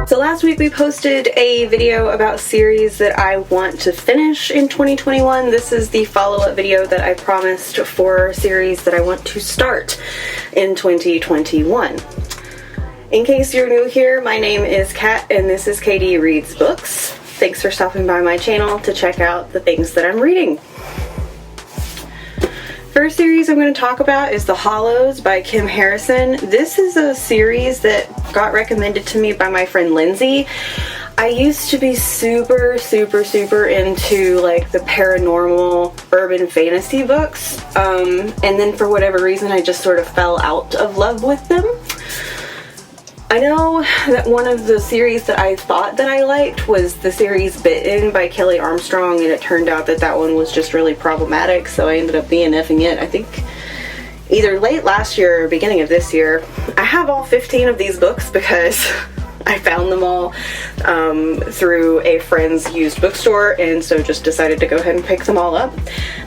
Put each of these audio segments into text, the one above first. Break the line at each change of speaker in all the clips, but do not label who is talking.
So last week we posted a video about series that I want to finish in 2021. This is the follow-up video that I promised for series that I want to start in 2021. In case you're new here, my name is Kat and this is KD Reads Books. Thanks for stopping by my channel to check out the things that I'm reading. First series I'm going to talk about is The Hollows by Kim Harrison. This is a series that got recommended to me by my friend Lindsay. I used to be super into like the paranormal urban fantasy books, and then for whatever reason I just sort of fell out of love with them. I know that one of the series that I thought that I liked was the series Bitten by Kelly Armstrong, and it turned out that that one was just really problematic, so I ended up DNFing it, I think either late last year or beginning of this year. I have all 15 of these books because I found them all through a friend's used bookstore, and so just decided to go ahead and pick them all up.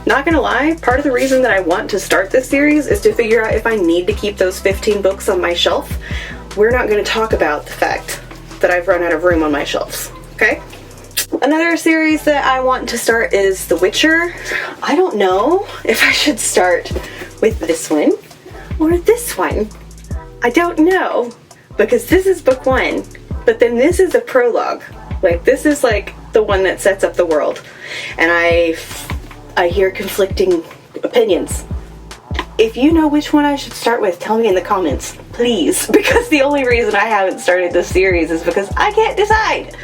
Not gonna lie, part of the reason that I want to start this series is to figure out if I need to keep those 15 books on my shelf. We're not going to talk about the fact that I've run out of room on my shelves, okay? Another series that I want to start is The Witcher. I don't know if I should start with this one or this one. I don't know, because this is book one, but then this is a prologue. Like, this is like the one that sets up the world, and I hear conflicting opinions. If you know which one I should start with, tell me in the comments, please, because the only reason I haven't started this series is because I can't decide.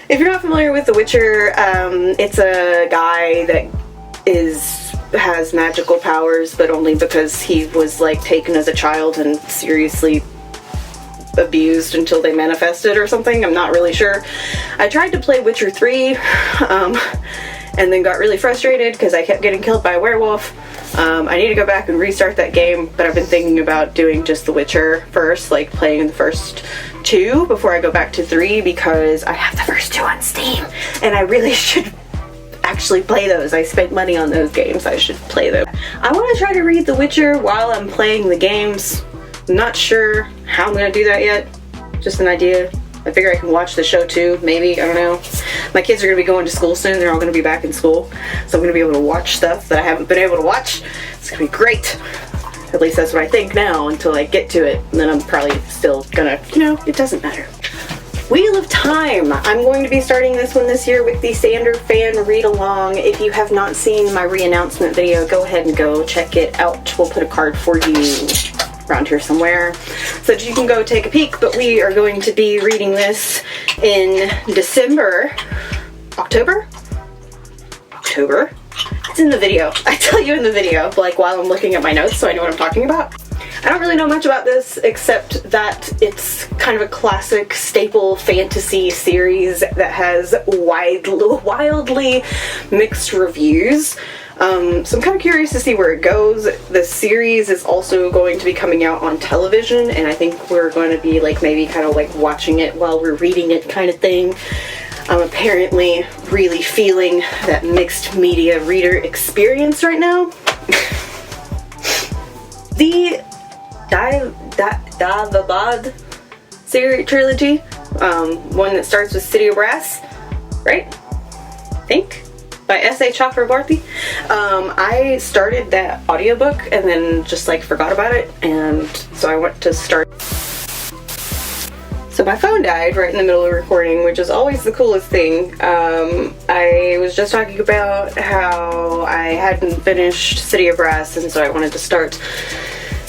If you're not familiar with The Witcher, it's a guy that has magical powers, but only because he was like taken as a child and seriously abused until they manifested or something. I'm not really sure. I tried to play Witcher 3, and then got really frustrated because I kept getting killed by a werewolf. I need to go back and restart that game, but I've been thinking about doing just The Witcher first, like playing the first two before I go back to 3, because I have the first two on Steam, and I really should actually play those. I spent money on those games, I should play them. I want to try to read The Witcher while I'm playing the games. I'm not sure how I'm going to do that yet, just an idea. I figure I can watch the show too, maybe, I don't know. My kids are going to be going to school soon, they're all going to be back in school, so I'm going to be able to watch stuff that I haven't been able to watch. It's going to be great. At least that's what I think now, until I get to it, and then I'm probably still gonna, it doesn't matter. Wheel of Time. I'm going to be starting this one this year with the Sander fan read along. If you have not seen my re-announcement video, go ahead and go check it out. We'll put a card for you around here somewhere so that you can go take a peek, but we are going to be reading this in December. October? It's in the video. I tell you in the video, like while I'm looking at my notes, so I know what I'm talking about. I don't really know much about this except that it's kind of a classic staple fantasy series that has wildly mixed reviews. So I'm kind of curious to see where it goes. The series is also going to be coming out on television, and I think we're going to be like maybe kind of like watching it while we're reading it kind of thing. I'm apparently really feeling that mixed media reader experience right now. The Davabad series trilogy, one that starts with City of Brass, right? I think, by S.A. Chakrabarty. I started that audiobook and then just like forgot about it, and so I went to start. So my phone died right in the middle of recording, which is always the coolest thing. I was just talking about how I hadn't finished City of Brass, and so I wanted to start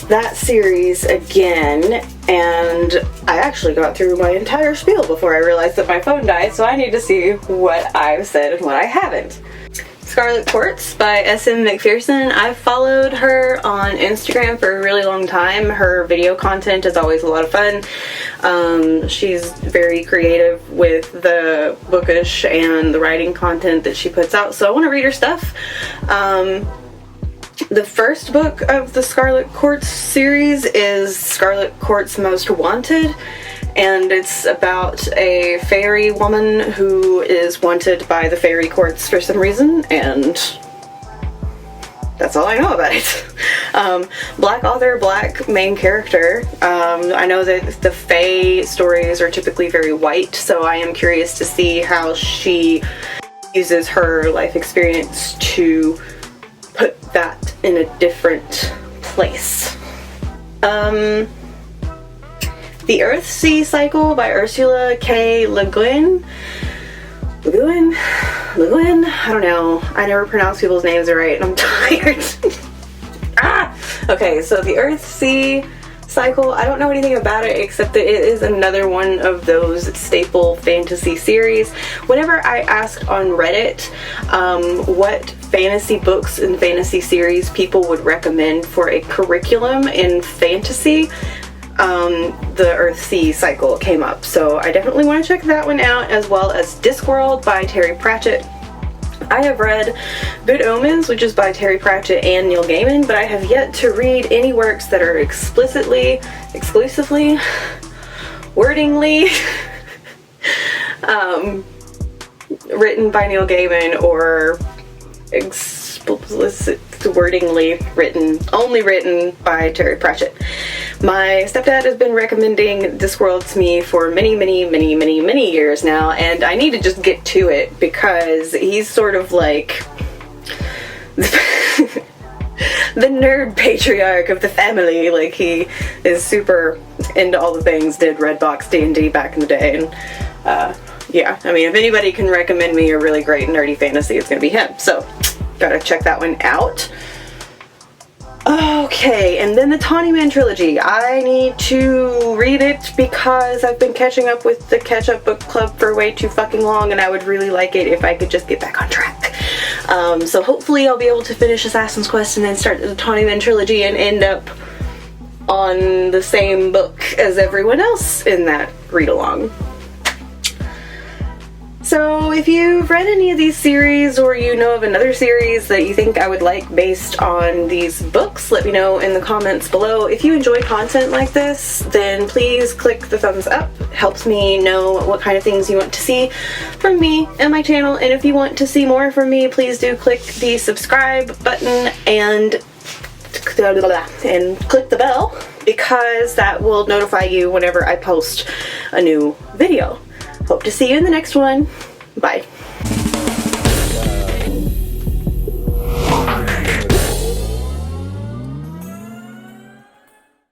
that series again, and I actually got through my entire spiel before I realized that my phone died, so I need to see what I've said and what I haven't. Scarlet Quartz by S.M. McPherson. I've followed her on Instagram for a really long time. Her video content is always a lot of fun. She's very creative with the bookish and the writing content that she puts out, so I want to read her stuff. The first book of the Scarlet Quartz series is Scarlet Quartz Most Wanted, and it's about a fairy woman who is wanted by the fairy courts for some reason, and that's all I know about it. Black author, black main character. I know that the Fae stories are typically very white, so I am curious to see how she uses her life experience to put that in a different place. The Earthsea Cycle by Ursula K. Le Guin? I don't know. I never pronounce people's names right and I'm tired. Okay, so the Earthsea Cycle, I don't know anything about it except that it is another one of those staple fantasy series. Whenever I asked on Reddit what fantasy books and fantasy series people would recommend for a curriculum in fantasy, the Earthsea Cycle came up. So I definitely want to check that one out, as well as Discworld by Terry Pratchett. I have read Good Omens, which is by Terry Pratchett and Neil Gaiman, but I have yet to read any works that are exclusively, wordingly written by Neil Gaiman, or explicit wordingly only written by Terry Pratchett. My stepdad has been recommending Discworld to me for many years now, and I need to just get to it because he's sort of like the nerd patriarch of the family. Like, he is super into all the things, did Redbox D&D back in the day, and yeah, I mean, if anybody can recommend me a really great nerdy fantasy, it's gonna be him. So gotta check that one out. Okay, and then the Tawnyman Trilogy. I need to read it because I've been catching up with the Catch-Up Book Club for way too fucking long, and I would really like it if I could just get back on track. So hopefully I'll be able to finish Assassin's Quest and then start the Tawnyman Trilogy and end up on the same book as everyone else in that read-along. So if you've read any of these series, or you know of another series that you think I would like based on these books, let me know in the comments below. If you enjoy content like this, then please click the thumbs up. It helps me know what kind of things you want to see from me and my channel. And if you want to see more from me, please do click the subscribe button and click the bell, because that will notify you whenever I post a new video. Hope to see you in the next one. Bye.